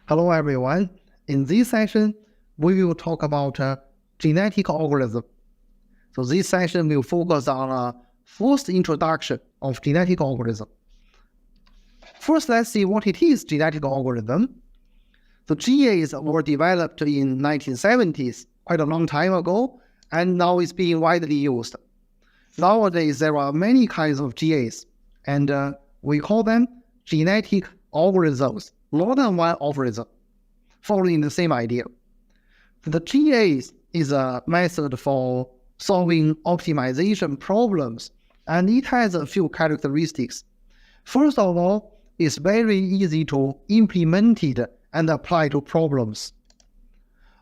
Hello everyone. In this session, we will talk about genetic algorithm. So this session will focus on a first introduction of genetic algorithm. First, let's see what it is, genetic algorithm. So GAs were developed in 1970s, quite a long time ago, and now it's being widely used. Nowadays, there are many kinds of GAs, and we call them genetic algorithms, more than one algorithm, following the same idea. The GAs is a method for solving optimization problems, and it has a few characteristics. First of all, it's very easy to implement it and apply to problems.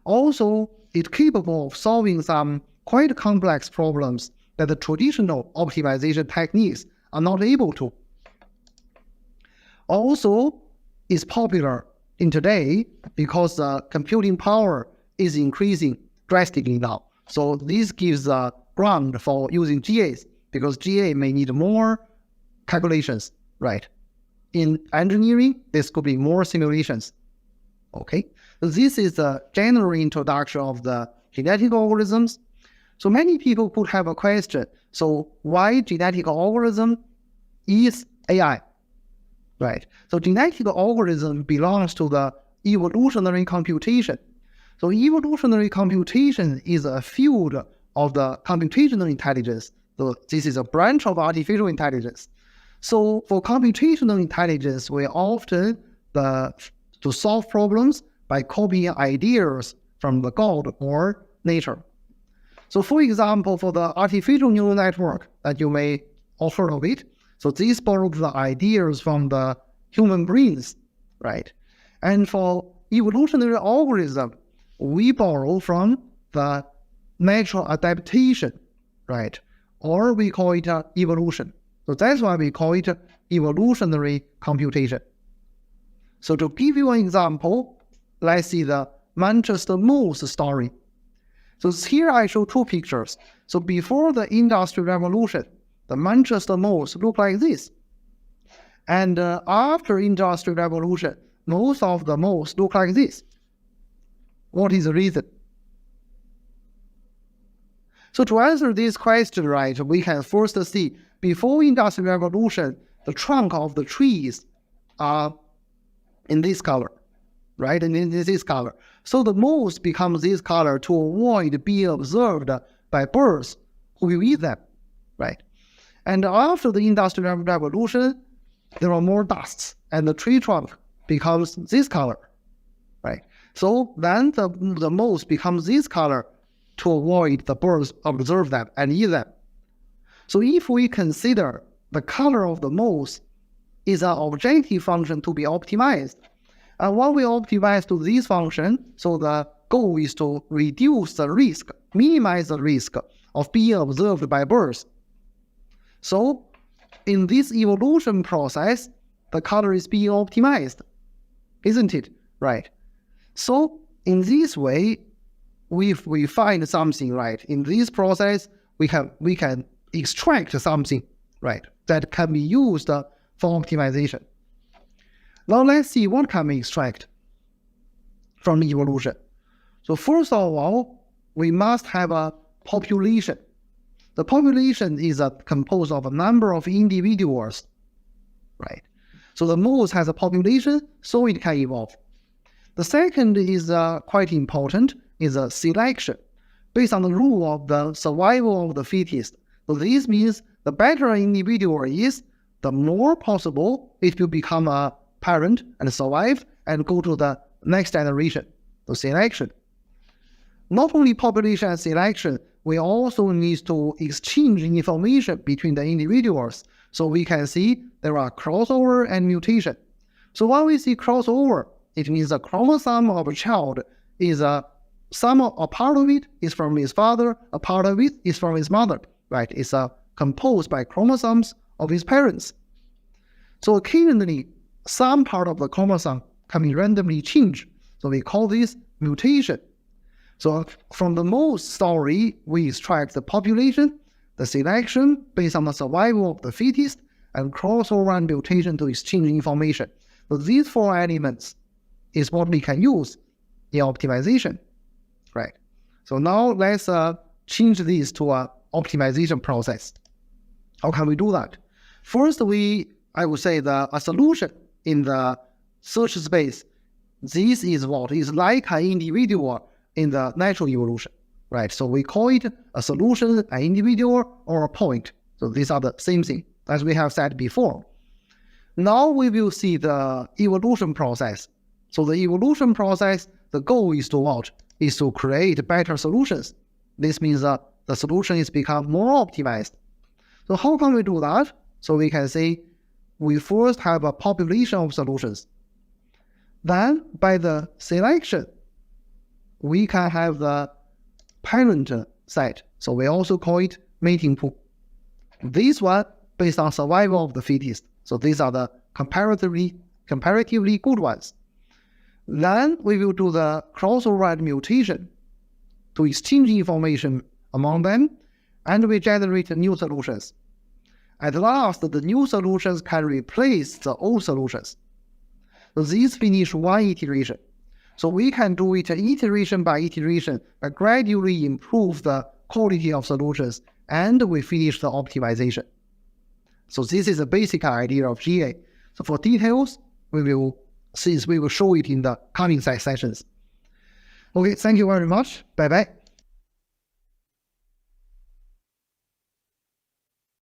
Also, it's capable of solving some quite complex problems that the traditional optimization techniques are not able to. Also, it's popular in today because the computing power is increasing drastically now. So this gives a ground for using GAs because GA may need more calculations, right? In engineering, this could be more simulations. Okay, so this is the general introduction of the genetic algorithms. So many people could have a question. So why genetic algorithm is AI? Right. So genetic algorithm belongs to the evolutionary computation. So evolutionary computation is a field of the computational intelligence. So this is a branch of artificial intelligence. So for computational intelligence, we often to solve problems by copying ideas from the God or nature. So for example, for the artificial neural network that you may have heard of it, so this borrows the ideas from the human brains, right? And for evolutionary algorithm, we borrow from the natural adaptation, right? Or we call it evolution. So that's why we call it evolutionary computation. So to give you an example, let's see the Manchester Moose story. So here I show two pictures. So before the Industrial Revolution, the Manchester Moose look like this. And after Industrial Revolution, most of the moles look like this. What is the reason? So to answer this question, right, we can first see, before Industrial Revolution, the trunk of the trees are in this color, right, and in this color. So the moles become this color to avoid being observed by birds who will eat them, right? And after the Industrial Revolution, there are more dusts, and the tree trunk becomes this color, right? So then the moles becomes this color to avoid the birds observe them and eat them. So if we consider the color of the moles is an objective function to be optimized, and when we optimize to this function, so the goal is to reduce the risk, minimize the risk of being observed by birds. So in this evolution process, the color is being optimized, isn't it? Right. So in this way, if we find something, right, in this process, we can extract something, right, that can be used for optimization. Now let's see what can we extract from evolution. So first of all, we must have a population. The population is composed of a number of individuals, right? So the moose has a population, so it can evolve. The second is quite important, is a selection, based on the rule of the survival of the fittest. So this means the better an individual is, the more possible it will become a parent and survive and go to the next generation, the selection. Not only population and selection, we also need to exchange information between the individuals. So we can see there are crossover and mutation. So when we see crossover, it means the chromosome of a child is a part of it is from his father, a part of it is from his mother, right? It's composed by chromosomes of his parents. So occasionally, some part of the chromosome can be randomly changed. So we call this mutation. So from the moose story, we extract the population, the selection based on the survival of the fittest, and crossover and mutation to exchange information. So these four elements is what we can use in optimization, right? So now let's change this to an optimization process. How can we do that? First, I would say a solution in the search space. This is what is like an individual in the natural evolution, right? So we call it a solution, an individual, or a point. So these are the same thing as we have said before. Now we will see the evolution process. So the evolution process, the goal is to what? Is to create better solutions. This means that the solution is become more optimized. So how can we do that? So we can say we first have a population of solutions. Then by the selection, we can have the parent set. So we also call it mating pool. This one based on survival of the fittest. So these are the comparatively good ones. Then we will do the crossover and mutation to exchange information among them, and we generate new solutions. At last, the new solutions can replace the old solutions. So these finish one iteration. So we can do it iteration by iteration, but gradually improve the quality of solutions, and we finish the optimization. So this is the basic idea of GA. So for details, we will show it in the coming sessions. Okay, thank you very much. Bye-bye.